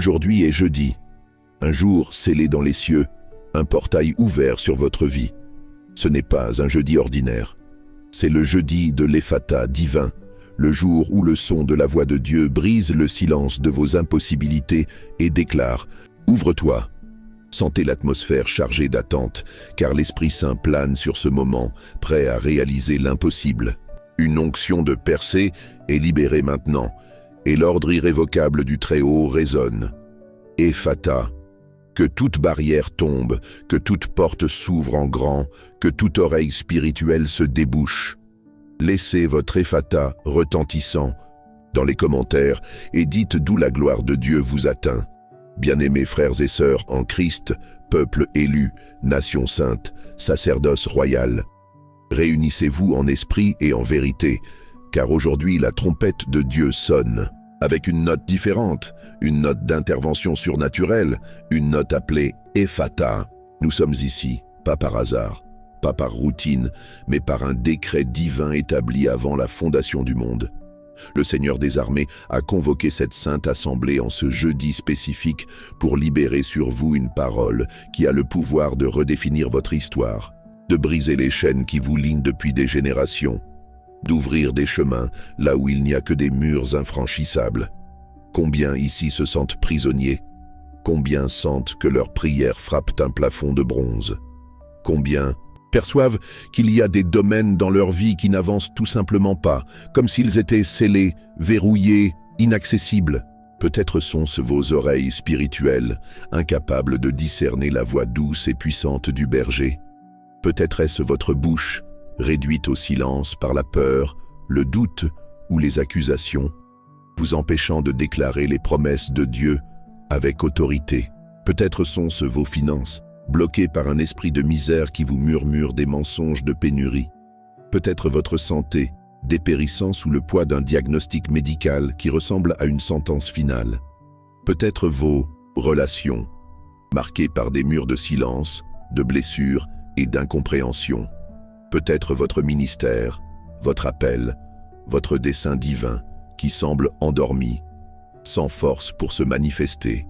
Aujourd'hui est jeudi, un jour scellé dans les cieux, un portail ouvert sur votre vie. Ce n'est pas un jeudi ordinaire, c'est le jeudi de l'Ephata divin, le jour où le son de la voix de Dieu brise le silence de vos impossibilités et déclare « Ouvre-toi ». Sentez l'atmosphère chargée d'attente, car l'Esprit Saint plane sur ce moment, prêt à réaliser l'impossible. Une onction de percée est libérée maintenant, et l'ordre irrévocable du Très-Haut résonne. Ephata, que toute barrière tombe, que toute porte s'ouvre en grand, que toute oreille spirituelle se débouche. Laissez votre Ephata retentissant dans les commentaires et dites d'où la gloire de Dieu vous atteint. Bien-aimés frères et sœurs en Christ, peuple élu, nation sainte, sacerdoce royal, réunissez-vous en esprit et en vérité, car aujourd'hui la trompette de Dieu sonne, avec une note différente, une note d'intervention surnaturelle, une note appelée Ephata. Nous sommes ici, pas par hasard, pas par routine, mais par un décret divin établi avant la fondation du monde. Le Seigneur des armées a convoqué cette sainte assemblée en ce jeudi spécifique pour libérer sur vous une parole qui a le pouvoir de redéfinir votre histoire, de briser les chaînes qui vous lient depuis des générations, d'ouvrir des chemins là où il n'y a que des murs infranchissables. Combien ici se sentent prisonniers? Combien sentent que leurs prières frappent un plafond de bronze? Combien perçoivent qu'il y a des domaines dans leur vie qui n'avancent tout simplement pas, comme s'ils étaient scellés, verrouillés, inaccessibles? Peut-être sont-ce vos oreilles spirituelles, incapables de discerner la voix douce et puissante du berger. Peut-être est-ce votre bouche, réduite au silence par la peur, le doute ou les accusations, vous empêchant de déclarer les promesses de Dieu avec autorité. Peut-être sont-ce vos finances, bloquées par un esprit de misère qui vous murmure des mensonges de pénurie. Peut-être votre santé, dépérissant sous le poids d'un diagnostic médical qui ressemble à une sentence finale. Peut-être vos relations, marquées par des murs de silence, de blessures et d'incompréhension. Peut-être votre ministère, votre appel, votre dessein divin qui semble endormi, sans force pour se manifester.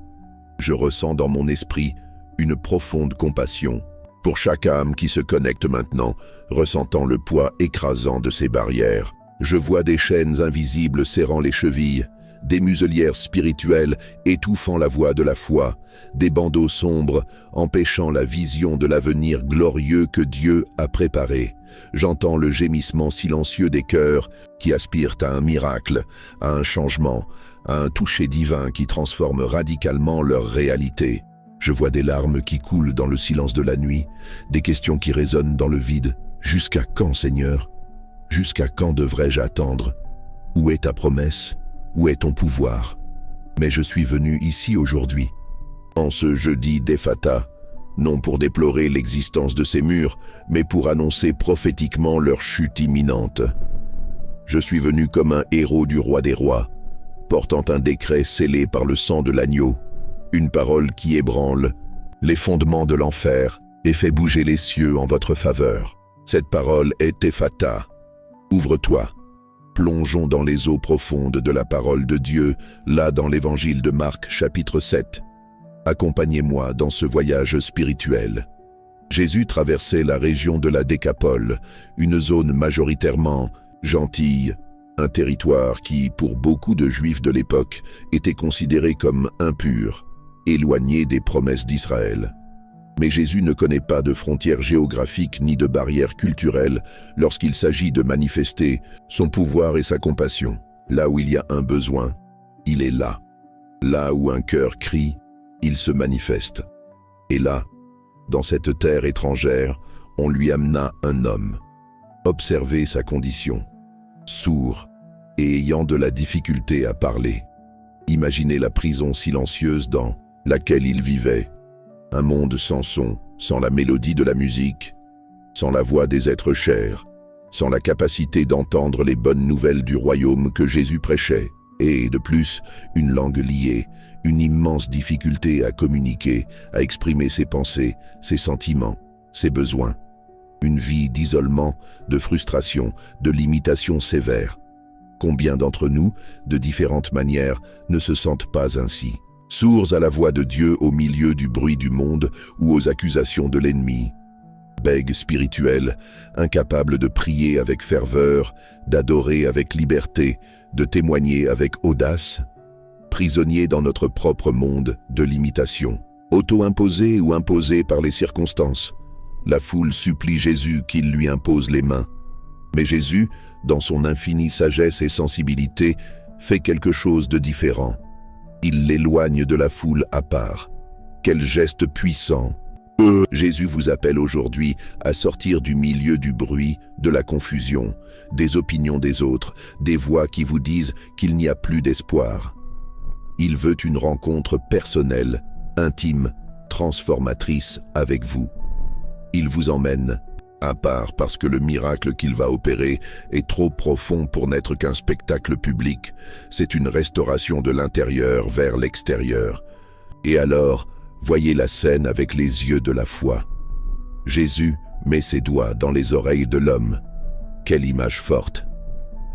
Je ressens dans mon esprit une profonde compassion pour chaque âme qui se connecte maintenant, ressentant le poids écrasant de ces barrières. Je vois des chaînes invisibles serrant les chevilles, des muselières spirituelles étouffant la voix de la foi, des bandeaux sombres empêchant la vision de l'avenir glorieux que Dieu a préparé. J'entends le gémissement silencieux des cœurs qui aspirent à un miracle, à un changement, à un toucher divin qui transforme radicalement leur réalité. Je vois des larmes qui coulent dans le silence de la nuit, des questions qui résonnent dans le vide. Jusqu'à quand, Seigneur? Jusqu'à quand devrais-je attendre? Où est ta promesse? Où est ton pouvoir? Mais je suis venu ici aujourd'hui, en ce jeudi d'Ephata, non pour déplorer l'existence de ces murs, mais pour annoncer prophétiquement leur chute imminente. Je suis venu comme un héros du roi des rois, portant un décret scellé par le sang de l'agneau, une parole qui ébranle les fondements de l'enfer et fait bouger les cieux en votre faveur. Cette parole est Ephata. Ouvre-toi. Plongeons dans les eaux profondes de la parole de Dieu, là dans l'évangile de Marc chapitre 7. Accompagnez-moi dans ce voyage spirituel. Jésus traversait la région de la Décapole, une zone majoritairement gentille, un territoire qui, pour beaucoup de Juifs de l'époque, était considéré comme impur, éloigné des promesses d'Israël. Mais Jésus ne connaît pas de frontières géographiques ni de barrières culturelles lorsqu'il s'agit de manifester son pouvoir et sa compassion. Là où il y a un besoin, il est là. Là où un cœur crie, il se manifeste. Et là, dans cette terre étrangère, on lui amena un homme. Observez sa condition. Sourd et ayant de la difficulté à parler. Imaginez la prison silencieuse dans laquelle il vivait. Un monde sans son, sans la mélodie de la musique, sans la voix des êtres chers, sans la capacité d'entendre les bonnes nouvelles du royaume que Jésus prêchait, et de plus, une langue liée, une immense difficulté à communiquer, à exprimer ses pensées, ses sentiments, ses besoins. Une vie d'isolement, de frustration, de limitation sévère. Combien d'entre nous, de différentes manières, ne se sentent pas ainsi? sourds à la voix de Dieu au milieu du bruit du monde ou aux accusations de l'ennemi. Bègues spirituels, incapables de prier avec ferveur, d'adorer avec liberté, de témoigner avec audace, prisonniers dans notre propre monde de l'imitation, auto-imposés ou imposés par les circonstances. La foule supplie Jésus qu'il lui impose les mains. Mais Jésus, dans son infinie sagesse et sensibilité, fait quelque chose de différent. Il l'éloigne de la foule à part. Quel geste puissant! Jésus vous appelle aujourd'hui à sortir du milieu du bruit, de la confusion, des opinions des autres, des voix qui vous disent qu'il n'y a plus d'espoir. Il veut une rencontre personnelle, intime, transformatrice avec vous. Il vous emmène à part parce que le miracle qu'il va opérer est trop profond pour n'être qu'un spectacle public. C'est une restauration de l'intérieur vers l'extérieur. Et alors, voyez la scène avec les yeux de la foi. Jésus met ses doigts dans les oreilles de l'homme. Quelle image forte!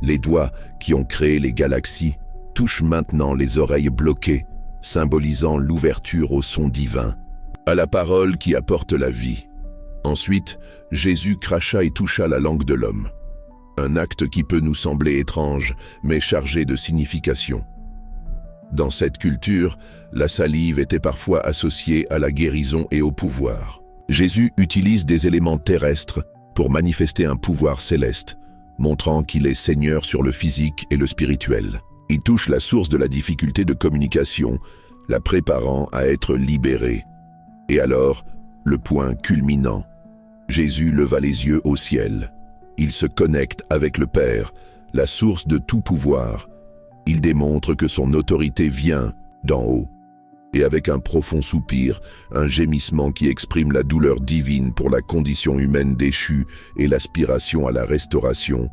Les doigts qui ont créé les galaxies touchent maintenant les oreilles bloquées, symbolisant l'ouverture au son divin, à la parole qui apporte la vie. Ensuite, Jésus cracha et toucha la langue de l'homme. Un acte qui peut nous sembler étrange, mais chargé de signification. Dans cette culture, la salive était parfois associée à la guérison et au pouvoir. Jésus utilise des éléments terrestres pour manifester un pouvoir céleste, montrant qu'il est Seigneur sur le physique et le spirituel. Il touche la source de la difficulté de communication, la préparant à être libéré. Et alors, le point culminant. Jésus leva les yeux au ciel. Il se connecte avec le Père, la source de tout pouvoir. Il démontre que son autorité vient d'en haut. Et avec un profond soupir, un gémissement qui exprime la douleur divine pour la condition humaine déchue et l'aspiration à la restauration,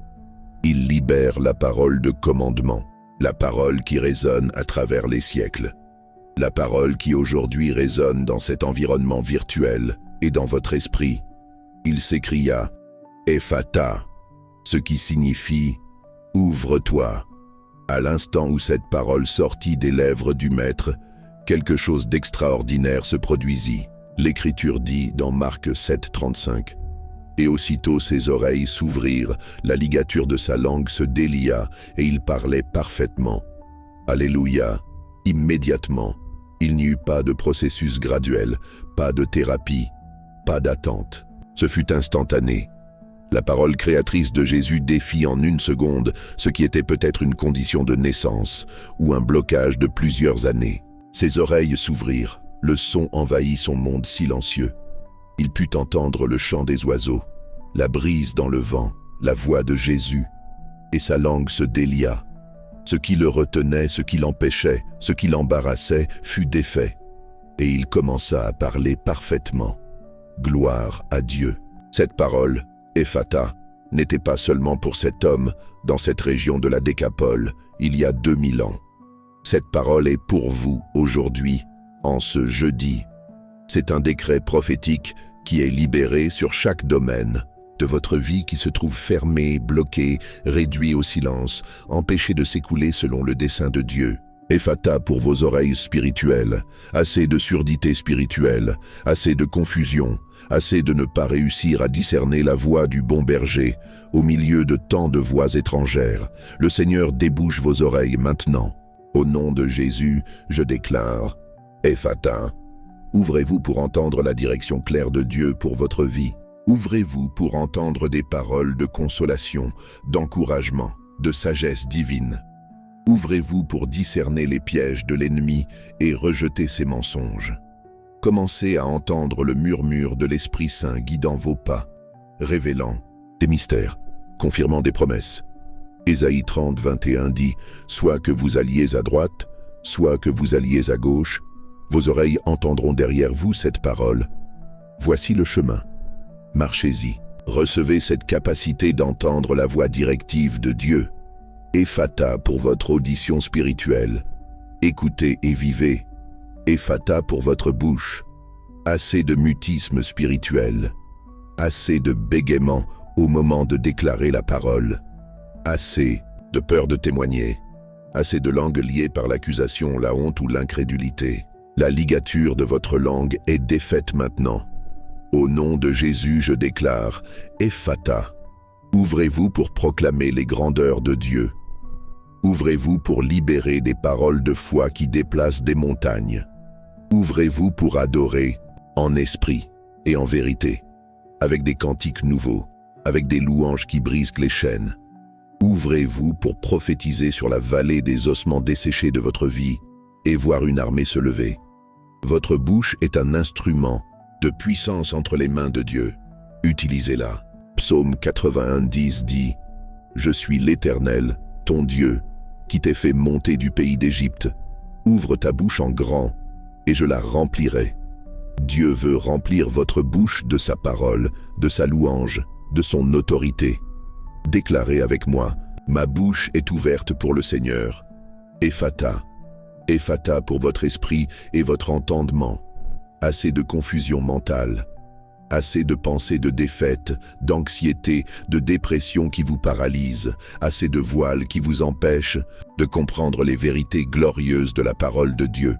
il libère la parole de commandement, la parole qui résonne à travers les siècles. La parole qui aujourd'hui résonne dans cet environnement virtuel et dans votre esprit. Il s'écria « Ephata », ce qui signifie « Ouvre-toi ». À l'instant où cette parole sortit des lèvres du Maître, quelque chose d'extraordinaire se produisit. L'Écriture dit dans Marc 7, 35 « Et aussitôt ses oreilles s'ouvrirent, la ligature de sa langue se délia, et il parlait parfaitement. » Alléluia! Immédiatement, il n'y eut pas de processus graduel, pas de thérapie, pas d'attente. Ce fut instantané. La parole créatrice de Jésus défie en une seconde ce qui était peut-être une condition de naissance ou un blocage de plusieurs années. Ses oreilles s'ouvrirent, le son envahit son monde silencieux. Il put entendre le chant des oiseaux, la brise dans le vent, la voix de Jésus, et sa langue se délia. Ce qui le retenait, ce qui l'empêchait, ce qui l'embarrassait fut défait, et il commença à parler parfaitement. Gloire à Dieu. Cette parole, Ephata, n'était pas seulement pour cet homme dans cette région de la Décapole, il y a 2000 ans. Cette parole est pour vous aujourd'hui, en ce jeudi. C'est un décret prophétique qui est libéré sur chaque domaine de votre vie qui se trouve fermé, bloqué, réduit au silence, empêché de s'écouler selon le dessein de Dieu. Ephata pour vos oreilles spirituelles, assez de surdité spirituelle, assez de confusion, assez de ne pas réussir à discerner la voix du bon berger, au milieu de tant de voix étrangères. Le Seigneur débouche vos oreilles maintenant. Au nom de Jésus, je déclare, Ephata, ouvrez-vous pour entendre la direction claire de Dieu pour votre vie. Ouvrez-vous pour entendre des paroles de consolation, d'encouragement, de sagesse divine. Ouvrez-vous pour discerner les pièges de l'ennemi et rejeter ses mensonges. Commencez à entendre le murmure de l'Esprit Saint guidant vos pas, révélant des mystères, confirmant des promesses. Ésaïe 30, 21 dit « Soit que vous alliez à droite, soit que vous alliez à gauche, vos oreilles entendront derrière vous cette parole. Voici le chemin. Marchez-y. » Recevez cette capacité d'entendre la voix directive de Dieu. Ephata pour votre audition spirituelle. Écoutez et vivez. Ephata pour votre bouche. Assez de mutisme spirituel. Assez de bégaiement au moment de déclarer la parole. Assez de peur de témoigner. Assez de langues liées par l'accusation, la honte ou l'incrédulité. La ligature de votre langue est défaite maintenant. Au nom de Jésus, je déclare, Ephata. Ouvrez-vous pour proclamer les grandeurs de Dieu. Ouvrez-vous pour libérer des paroles de foi qui déplacent des montagnes. Ouvrez-vous pour adorer en esprit et en vérité, avec des cantiques nouveaux, avec des louanges qui brisent les chaînes. Ouvrez-vous pour prophétiser sur la vallée des ossements desséchés de votre vie et voir une armée se lever. Votre bouche est un instrument de puissance entre les mains de Dieu. Utilisez-la. Psaume 81:10 dit « Je suis l'Éternel, ton Dieu, qui t'ai fait monter du pays d'Égypte. Ouvre ta bouche en grand, et je la remplirai. » Dieu veut remplir votre bouche de sa parole, de sa louange, de son autorité. Déclarez avec moi, ma bouche est ouverte pour le Seigneur. Ephata. Ephata pour votre esprit et votre entendement. Assez de confusion mentale. Assez de pensées de défaite, d'anxiété, de dépression qui vous paralysent. Assez de voiles qui vous empêchent de comprendre les vérités glorieuses de la parole de Dieu.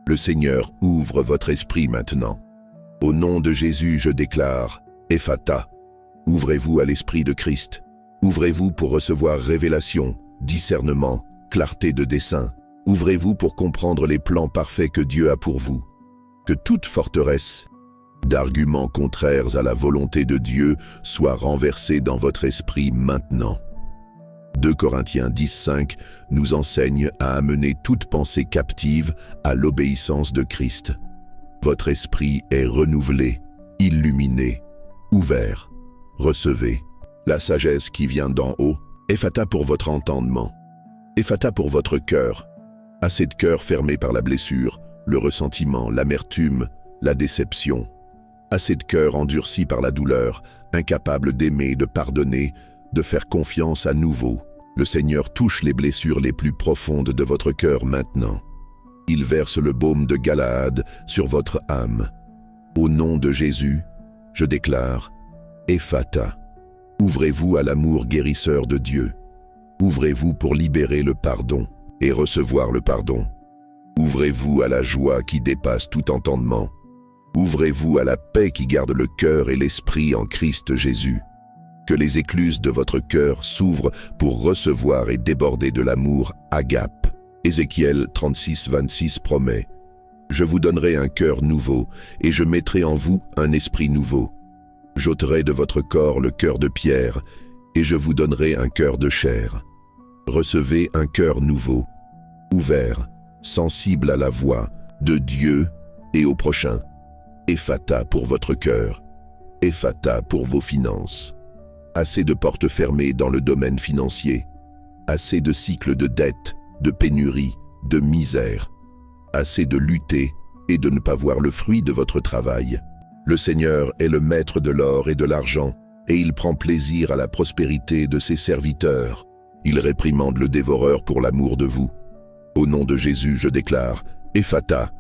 Le Seigneur ouvre votre esprit maintenant. Au nom de Jésus, je déclare, Ephata. Ouvrez-vous à l'Esprit de Christ. Ouvrez-vous pour recevoir révélation, discernement, clarté de dessein. Ouvrez-vous pour comprendre les plans parfaits que Dieu a pour vous. Que toute forteresse d'arguments contraires à la volonté de Dieu soit renversée dans votre esprit maintenant. 2 Corinthiens 10:5 nous enseigne à amener toute pensée captive à l'obéissance de Christ. Votre esprit est renouvelé, illuminé, ouvert. Recevez la sagesse qui vient d'en haut. Ephata pour votre entendement. Ephata pour votre cœur. Assez de cœur fermé par la blessure, le ressentiment, l'amertume, la déception. Assez de cœur endurci par la douleur, incapable d'aimer, de pardonner, de faire confiance à nouveau. Le Seigneur touche les blessures les plus profondes de votre cœur maintenant. Il verse le baume de Galaad sur votre âme. Au nom de Jésus, je déclare, Ephata. Ouvrez-vous à l'amour guérisseur de Dieu. Ouvrez-vous pour libérer le pardon et recevoir le pardon. Ouvrez-vous à la joie qui dépasse tout entendement. Ouvrez-vous à la paix qui garde le cœur et l'esprit en Christ Jésus. Que les écluses de votre cœur s'ouvrent pour recevoir et déborder de l'amour agape. Ézéchiel 36:26 promet « Je vous donnerai un cœur nouveau, et je mettrai en vous un esprit nouveau. J'ôterai de votre corps le cœur de pierre, et je vous donnerai un cœur de chair. Recevez un cœur nouveau, ouvert, sensible à la voix de Dieu et au prochain. Ephata pour votre cœur, Ephata pour vos finances. Assez de portes fermées dans le domaine financier, assez de cycles de dette, de pénurie, de misère, assez de lutter et de ne pas voir le fruit de votre travail. Le Seigneur est le maître de l'or et de l'argent, et il prend plaisir à la prospérité de ses serviteurs. Il réprimande le dévoreur pour l'amour de vous. Au nom de Jésus, je déclare, Ephata,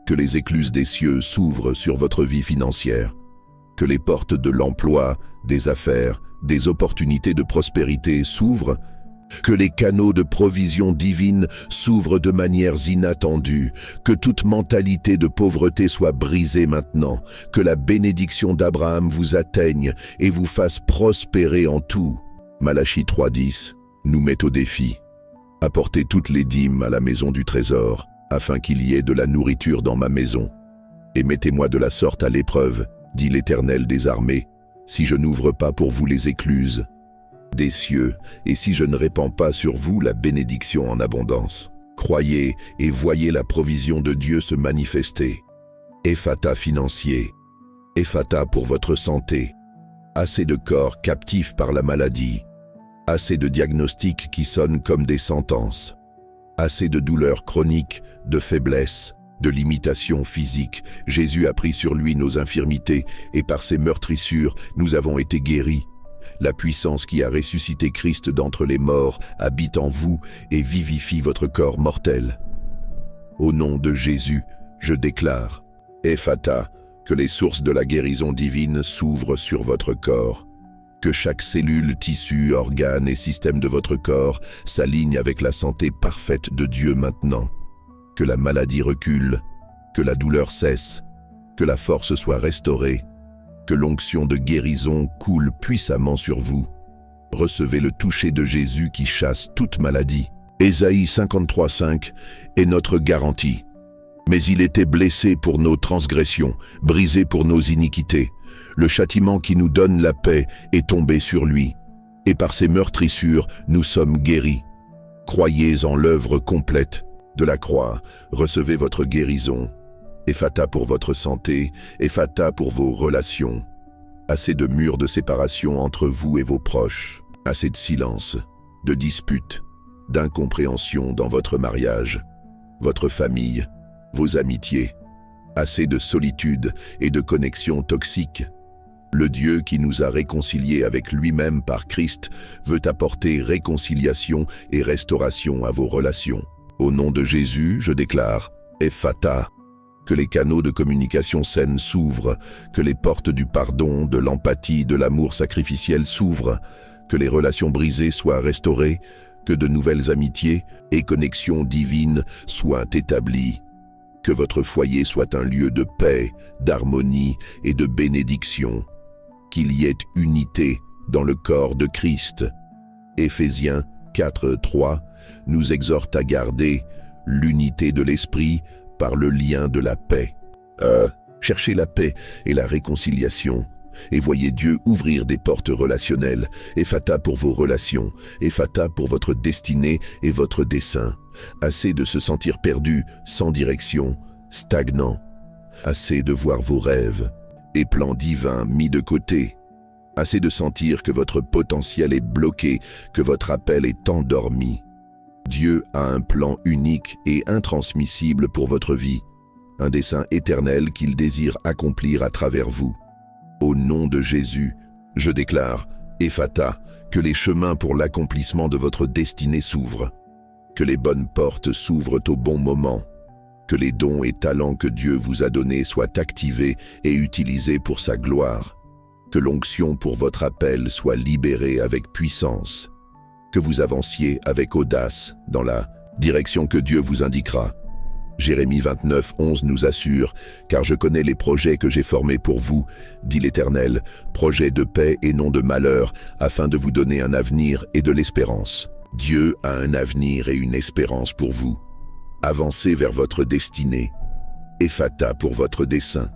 que les écluses des cieux s'ouvrent sur votre vie financière, que les portes de l'emploi, des affaires, des opportunités de prospérité s'ouvrent, que les canaux de provision divine s'ouvrent de manières inattendues, que toute mentalité de pauvreté soit brisée maintenant, que la bénédiction d'Abraham vous atteigne et vous fasse prospérer en tout. Malachie 3:10 nous met au défi. Apportez toutes les dîmes à la maison du trésor, afin qu'il y ait de la nourriture dans ma maison. Et mettez-moi de la sorte à l'épreuve, dit l'Éternel des armées, si je n'ouvre pas pour vous les écluses des cieux, et si je ne répands pas sur vous la bénédiction en abondance. Croyez et voyez la provision de Dieu se manifester. Ephata financier, Ephata pour votre santé, assez de corps captifs par la maladie, assez de diagnostics qui sonnent comme des sentences, assez de douleurs chroniques, de faiblesse, de limitations physiques. Jésus a pris sur lui nos infirmités, et par ses meurtrissures, nous avons été guéris. La puissance qui a ressuscité Christ d'entre les morts habite en vous et vivifie votre corps mortel. Au nom de Jésus, je déclare, Ephata, que les sources de la guérison divine s'ouvrent sur votre corps. Que chaque cellule, tissu, organe et système de votre corps s'aligne avec la santé parfaite de Dieu maintenant. Que la maladie recule, que la douleur cesse, que la force soit restaurée, que l'onction de guérison coule puissamment sur vous. Recevez le toucher de Jésus qui chasse toute maladie. Ésaïe 53:5 est notre garantie. Mais il était blessé pour nos transgressions, brisé pour nos iniquités. Le châtiment qui nous donne la paix est tombé sur lui. Et par ses meurtrissures, nous sommes guéris. Croyez en l'œuvre complète de la croix. Recevez votre guérison. Ephata pour votre santé, Ephata pour vos relations. Assez de murs de séparation entre vous et vos proches. Assez de silence, de disputes, d'incompréhension dans votre mariage, votre famille, vos amitiés. Assez de solitude et de connexions toxiques. Le Dieu qui nous a réconciliés avec lui-même par Christ veut apporter réconciliation et restauration à vos relations. Au nom de Jésus, je déclare Ephata, que les canaux de communication saine s'ouvrent, que les portes du pardon, de l'empathie, de l'amour sacrificiel s'ouvrent, que les relations brisées soient restaurées, que de nouvelles amitiés et connexions divines soient établies. Que votre foyer soit un lieu de paix, d'harmonie et de bénédiction. Qu'il y ait unité dans le corps de Christ. Éphésiens 4:3 nous exhorte à garder l'unité de l'esprit par le lien de la paix. Cherchez la paix et la réconciliation. Et voyez Dieu ouvrir des portes relationnelles. Ephata pour vos relations, Ephata pour votre destinée et votre dessein. Assez de se sentir perdu, sans direction, stagnant. Assez de voir vos rêves et plans divins mis de côté. Assez de sentir que votre potentiel est bloqué, que votre appel est endormi. Dieu a un plan unique et intransmissible pour votre vie, un dessein éternel qu'il désire accomplir à travers vous. Au nom de Jésus, je déclare, Ephata, que les chemins pour l'accomplissement de votre destinée s'ouvrent, que les bonnes portes s'ouvrent au bon moment, que les dons et talents que Dieu vous a donnés soient activés et utilisés pour sa gloire, que l'onction pour votre appel soit libérée avec puissance, que vous avanciez avec audace dans la direction que Dieu vous indiquera. Jérémie 29:11 nous assure « Car je connais les projets que j'ai formés pour vous, dit l'Éternel, projets de paix et non de malheur, afin de vous donner un avenir et de l'espérance. » Dieu a un avenir et une espérance pour vous. Avancez vers votre destinée. Ephata pour votre dessein.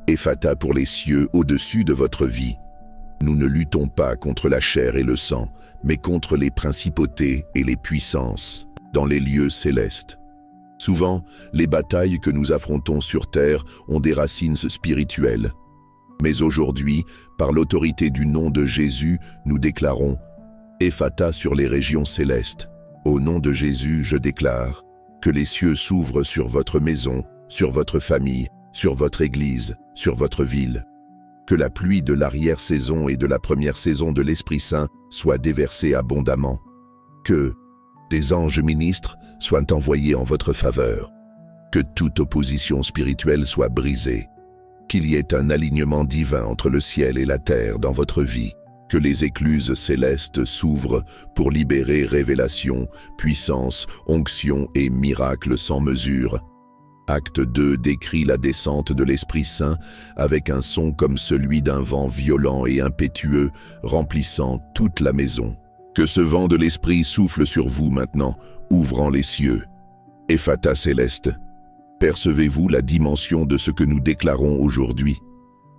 Ephata pour les cieux au-dessus de votre vie. Nous ne luttons pas contre la chair et le sang, mais contre les principautés et les puissances dans les lieux célestes. Souvent, les batailles que nous affrontons sur terre ont des racines spirituelles. Mais aujourd'hui, par l'autorité du nom de Jésus, nous déclarons Ephata sur les régions célestes. Au nom de Jésus, je déclare que les cieux s'ouvrent sur votre maison, sur votre famille, sur votre église, sur votre ville. Que la pluie de l'arrière-saison et de la première saison de l'Esprit Saint soit déversée abondamment. Que des anges ministres soient envoyés en votre faveur. Que toute opposition spirituelle soit brisée. Qu'il y ait un alignement divin entre le ciel et la terre dans votre vie. Que les écluses célestes s'ouvrent pour libérer révélation, puissance, onction et miracles sans mesure. Acte 2 décrit la descente de l'Esprit Saint avec un son comme celui d'un vent violent et impétueux remplissant toute la maison. Que ce vent de l'Esprit souffle sur vous maintenant, ouvrant les cieux. Ephata céleste, percevez-vous la dimension de ce que nous déclarons aujourd'hui?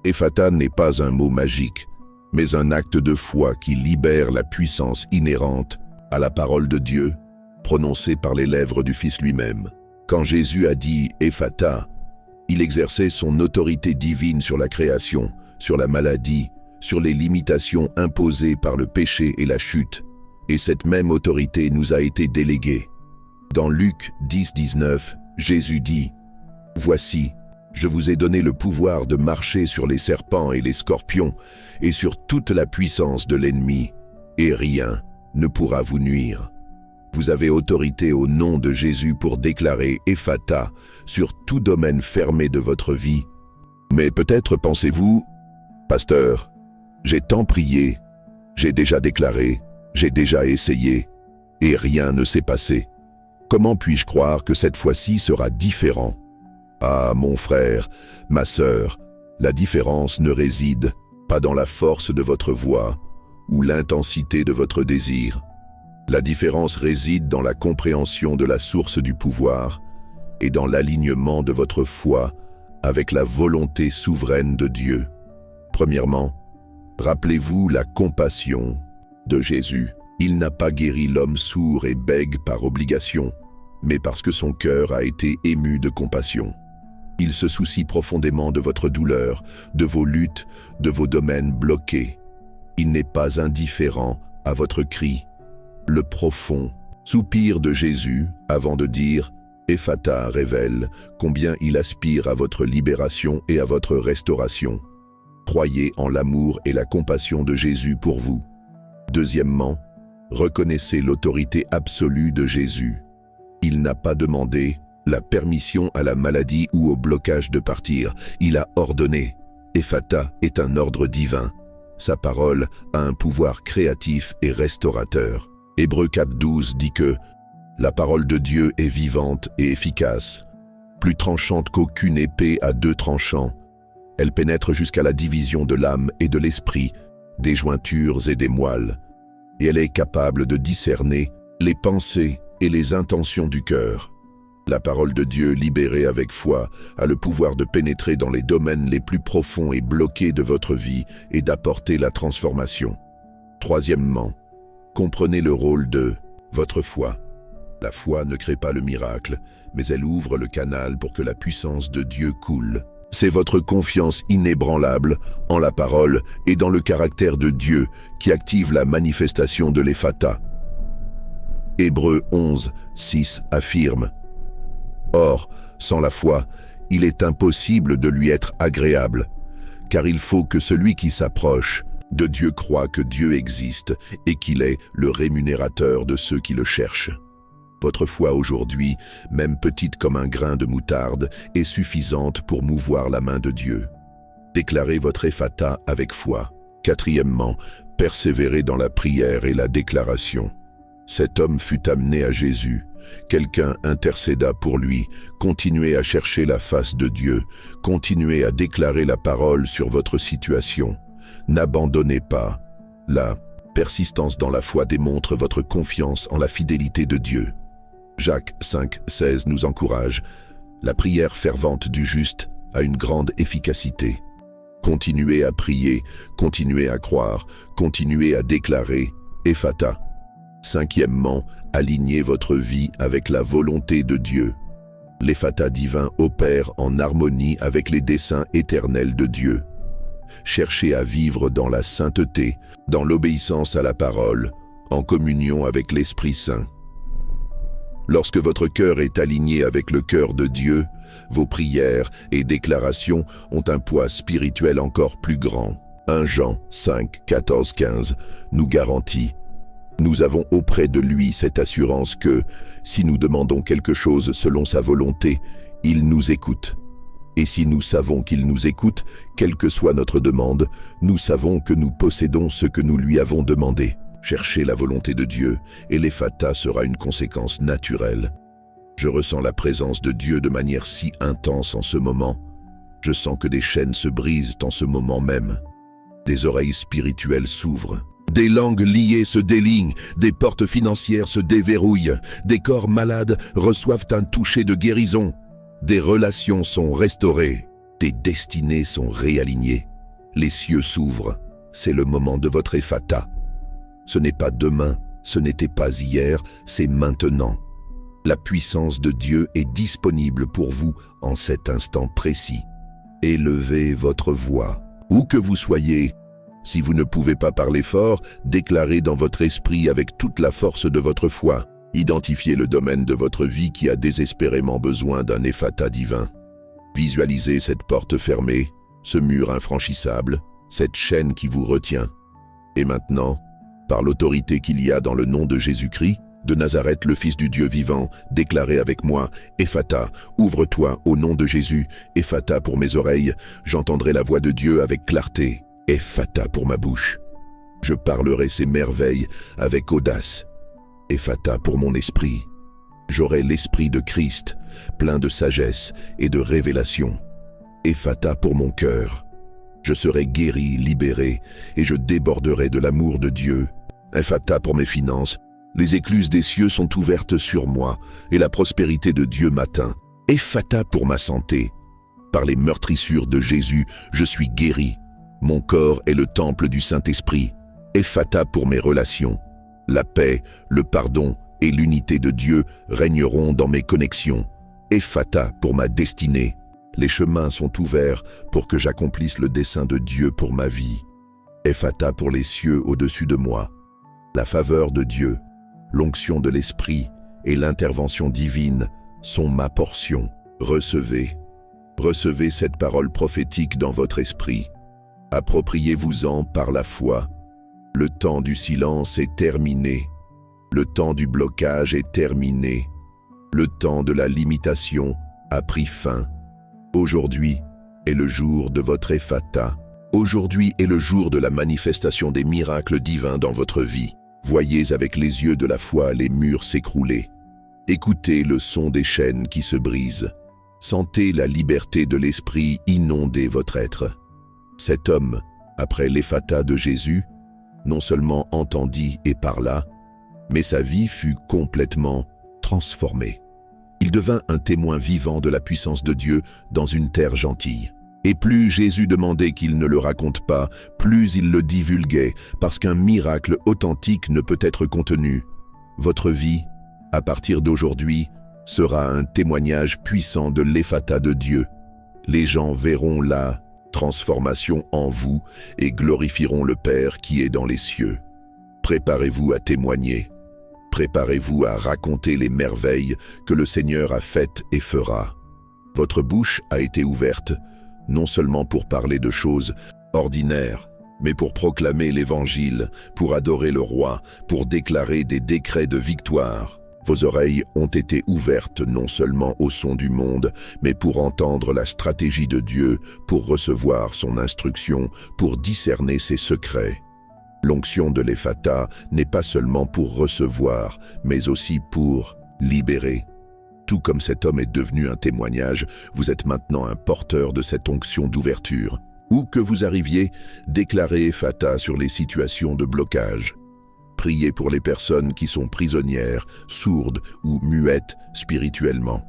Ephata n'est pas un mot magique, mais un acte de foi qui libère la puissance inhérente à la parole de Dieu, prononcée par les lèvres du Fils lui-même. Quand Jésus a dit « Ephata », il exerçait son autorité divine sur la création, sur la maladie, sur les limitations imposées par le péché et la chute, et cette même autorité nous a été déléguée. Dans Luc 10:19, Jésus dit « Voici, je vous ai donné le pouvoir de marcher sur les serpents et les scorpions, et sur toute la puissance de l'ennemi, et rien ne pourra vous nuire. » Vous avez autorité au nom de Jésus pour déclarer Ephata sur tout domaine fermé de votre vie. Mais peut-être pensez-vous, « Pasteur, j'ai tant prié, J'ai déjà déclaré, j'ai déjà essayé, et rien ne s'est passé. Comment puis-je croire que cette fois-ci sera différent? Ah, mon frère, ma sœur, la différence ne réside pas dans la force de votre voix ou l'intensité de votre désir. La différence réside dans la compréhension de la source du pouvoir et dans l'alignement de votre foi avec la volonté souveraine de Dieu. Premièrement, rappelez-vous la compassion de Jésus. Il n'a pas guéri l'homme sourd et bègue par obligation, mais parce que son cœur a été ému de compassion. Il se soucie profondément de votre douleur, de vos luttes, de vos domaines bloqués. Il n'est pas indifférent à votre cri. Le profond soupir de Jésus avant de dire « Ephata » révèle combien il aspire à votre libération et à votre restauration. Croyez en l'amour et la compassion de Jésus pour vous. Deuxièmement, reconnaissez l'autorité absolue de Jésus. Il n'a pas demandé la permission à la maladie ou au blocage de partir. Il a ordonné. Ephata est un ordre divin. Sa parole a un pouvoir créatif et restaurateur. Hébreux 4:12 dit que la parole de Dieu est vivante et efficace, plus tranchante qu'aucune épée à deux tranchants. Elle pénètre jusqu'à la division de l'âme et de l'esprit, des jointures et des moelles, et elle est capable de discerner les pensées et les intentions du cœur. La parole de Dieu, libérée avec foi, a le pouvoir de pénétrer dans les domaines les plus profonds et bloqués de votre vie et d'apporter la transformation. Troisièmement, comprenez le rôle de votre foi. La foi ne crée pas le miracle, mais elle ouvre le canal pour que la puissance de Dieu coule. C'est votre confiance inébranlable en la parole et dans le caractère de Dieu qui active la manifestation de l'Ephata. Hébreux 11:6 affirme « Or, sans la foi, il est impossible de lui être agréable, car il faut que celui qui s'approche de Dieu croit que Dieu existe et qu'il est le rémunérateur de ceux qui le cherchent. » Votre foi aujourd'hui, même petite comme un grain de moutarde, est suffisante pour mouvoir la main de Dieu. Déclarez votre Ephata avec foi. Quatrièmement, persévérez dans la prière et la déclaration. Cet homme fut amené à Jésus. Quelqu'un intercéda pour lui. Continuez à chercher la face de Dieu. Continuez à déclarer la parole sur votre situation. N'abandonnez pas. La persistance dans la foi démontre votre confiance en la fidélité de Dieu. Jacques 5:16 nous encourage. La prière fervente du juste a une grande efficacité. Continuez à prier, continuez à croire, continuez à déclarer Ephata. Cinquièmement, alignez votre vie avec la volonté de Dieu. L'Ephata divin opère en harmonie avec les desseins éternels de Dieu. Cherchez à vivre dans la sainteté, dans l'obéissance à la parole, en communion avec l'Esprit Saint. Lorsque votre cœur est aligné avec le cœur de Dieu, vos prières et déclarations ont un poids spirituel encore plus grand. 1 Jean 5:14-15 nous garantit: nous avons auprès de lui cette assurance que, si nous demandons quelque chose selon sa volonté, il nous écoute. Et si nous savons qu'il nous écoute, quelle que soit notre demande, nous savons que nous possédons ce que nous lui avons demandé. Cherchez la volonté de Dieu, et l'Ephata sera une conséquence naturelle. Je ressens la présence de Dieu de manière si intense en ce moment. Je sens que des chaînes se brisent en ce moment même. Des oreilles spirituelles s'ouvrent. Des langues liées se délignent, des portes financières se déverrouillent, des corps malades reçoivent un toucher de guérison, des relations sont restaurées, des destinées sont réalignées. Les cieux s'ouvrent, c'est le moment de votre Ephata. Ce n'est pas demain, ce n'était pas hier, c'est maintenant. La puissance de Dieu est disponible pour vous en cet instant précis. Élevez votre voix, où que vous soyez. Si vous ne pouvez pas parler fort, déclarez dans votre esprit avec toute la force de votre foi. Identifiez le domaine de votre vie qui a désespérément besoin d'un Ephata divin. Visualisez cette porte fermée, ce mur infranchissable, cette chaîne qui vous retient. Et maintenant, par l'autorité qu'il y a dans le nom de Jésus-Christ, de Nazareth, le Fils du Dieu vivant, déclarez avec moi, Ephata, ouvre-toi au nom de Jésus, Ephata pour mes oreilles, j'entendrai la voix de Dieu avec clarté. Ephata pour ma bouche. Je parlerai ces merveilles avec audace. Ephata pour mon esprit. J'aurai l'esprit de Christ, plein de sagesse et de révélation. Ephata pour mon cœur. Je serai guéri, libéré, et je déborderai de l'amour de Dieu. Ephata pour mes finances. Les écluses des cieux sont ouvertes sur moi, et la prospérité de Dieu m'atteint. Ephata pour ma santé. Par les meurtrissures de Jésus, je suis guéri. Mon corps est le temple du Saint-Esprit. Ephata pour mes relations. La paix, le pardon et l'unité de Dieu régneront dans mes connexions. Ephata pour ma destinée. Les chemins sont ouverts pour que j'accomplisse le dessein de Dieu pour ma vie. Ephata pour les cieux au-dessus de moi. La faveur de Dieu, l'onction de l'Esprit et l'intervention divine sont ma portion. Recevez cette parole prophétique dans votre esprit. Appropriez-vous-en par la foi. Le temps du silence est terminé. Le temps du blocage est terminé. Le temps de la limitation a pris fin. Aujourd'hui est le jour de votre Ephata. Aujourd'hui est le jour de la manifestation des miracles divins dans votre vie. Voyez avec les yeux de la foi les murs s'écrouler. Écoutez le son des chaînes qui se brisent. Sentez la liberté de l'esprit inonder votre être. Cet homme, après l'Ephata de Jésus, non seulement entendit et parla, mais sa vie fut complètement transformée. Il devint un témoin vivant de la puissance de Dieu dans une terre gentille. Et plus Jésus demandait qu'il ne le raconte pas, plus il le divulguait, parce qu'un miracle authentique ne peut être contenu. Votre vie, à partir d'aujourd'hui, sera un témoignage puissant de l'Ephata de Dieu. Les gens verront la transformation en vous et glorifieront le Père qui est dans les cieux. Préparez-vous à témoigner. Préparez-vous à raconter les merveilles que le Seigneur a faites et fera. Votre bouche a été ouverte, non seulement pour parler de choses ordinaires, mais pour proclamer l'Évangile, pour adorer le Roi, pour déclarer des décrets de victoire. Vos oreilles ont été ouvertes non seulement au son du monde, mais pour entendre la stratégie de Dieu, pour recevoir son instruction, pour discerner ses secrets. L'onction de l'Ephata n'est pas seulement pour recevoir, mais aussi pour libérer. Tout comme cet homme est devenu un témoignage, vous êtes maintenant un porteur de cette onction d'ouverture. Où que vous arriviez, déclarez Ephata sur les situations de blocage. Priez pour les personnes qui sont prisonnières, sourdes ou muettes spirituellement.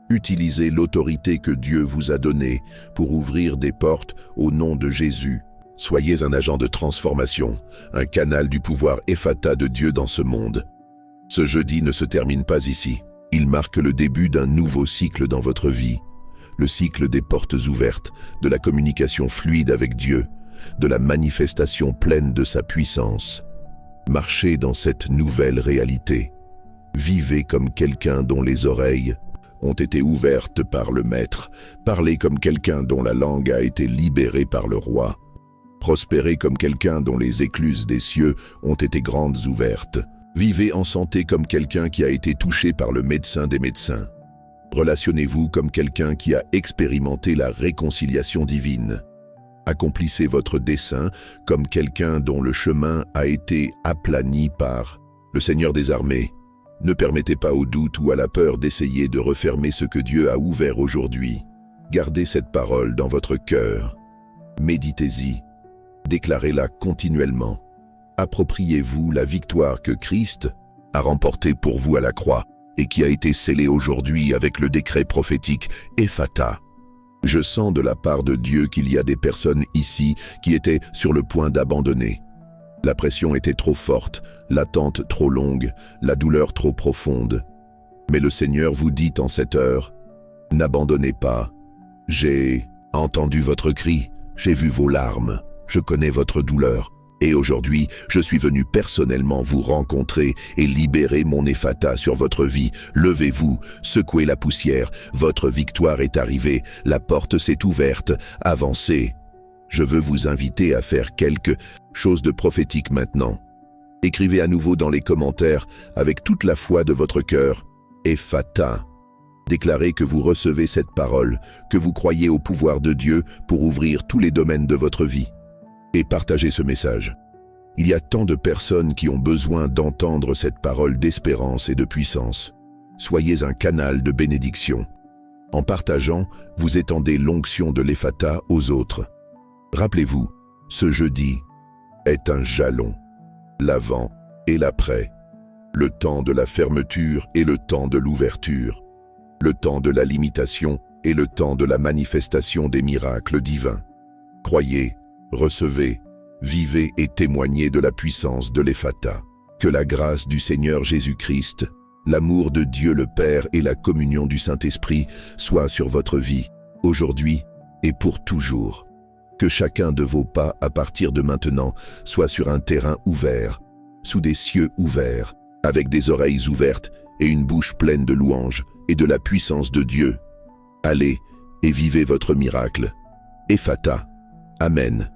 Utilisez l'autorité que Dieu vous a donnée pour ouvrir des portes au nom de Jésus. Soyez un agent de transformation, un canal du pouvoir Ephata de Dieu dans ce monde. Ce jeudi ne se termine pas ici. Il marque le début d'un nouveau cycle dans votre vie. Le cycle des portes ouvertes, de la communication fluide avec Dieu, de la manifestation pleine de sa puissance. Marchez dans cette nouvelle réalité. Vivez comme quelqu'un dont les oreilles ont été ouvertes par le Maître. Parlez comme quelqu'un dont la langue a été libérée par le Roi. Prospérez comme quelqu'un dont les écluses des cieux ont été grandes ouvertes. Vivez en santé comme quelqu'un qui a été touché par le médecin des médecins. Relationnez-vous comme quelqu'un qui a expérimenté la réconciliation divine. Accomplissez votre dessein comme quelqu'un dont le chemin a été aplani par le Seigneur des armées. Ne permettez pas au doute ou à la peur d'essayer de refermer ce que Dieu a ouvert aujourd'hui. Gardez cette parole dans votre cœur. Méditez-y. Déclarez-la continuellement. Appropriez-vous la victoire que Christ a remportée pour vous à la croix et qui a été scellée aujourd'hui avec le décret prophétique Ephata. Je sens de la part de Dieu qu'il y a des personnes ici qui étaient sur le point d'abandonner. La pression était trop forte, l'attente trop longue, la douleur trop profonde. Mais le Seigneur vous dit en cette heure, n'abandonnez pas. J'ai entendu votre cri, j'ai vu vos larmes, je connais votre douleur. Et aujourd'hui, je suis venu personnellement vous rencontrer et libérer mon Ephata sur votre vie. Levez-vous, secouez la poussière, votre victoire est arrivée, la porte s'est ouverte, avancez. Je veux vous inviter à faire quelque chose de prophétique maintenant. Écrivez à nouveau dans les commentaires, avec toute la foi de votre cœur, Ephata. Déclarez que vous recevez cette parole, que vous croyez au pouvoir de Dieu pour ouvrir tous les domaines de votre vie. Et partagez ce message. Il y a tant de personnes qui ont besoin d'entendre cette parole d'espérance et de puissance. Soyez un canal de bénédiction. En partageant, vous étendez l'onction de l'Ephata aux autres. Rappelez-vous, ce jeudi est un jalon, l'avant et l'après, le temps de la fermeture et le temps de l'ouverture, le temps de la limitation et le temps de la manifestation des miracles divins. Croyez, recevez, vivez et témoignez de la puissance de l'Ephata. Que la grâce du Seigneur Jésus-Christ, l'amour de Dieu le Père et la communion du Saint-Esprit soient sur votre vie, aujourd'hui et pour toujours. Que chacun de vos pas à partir de maintenant soit sur un terrain ouvert, sous des cieux ouverts, avec des oreilles ouvertes et une bouche pleine de louanges et de la puissance de Dieu. Allez et vivez votre miracle. Ephata. Amen.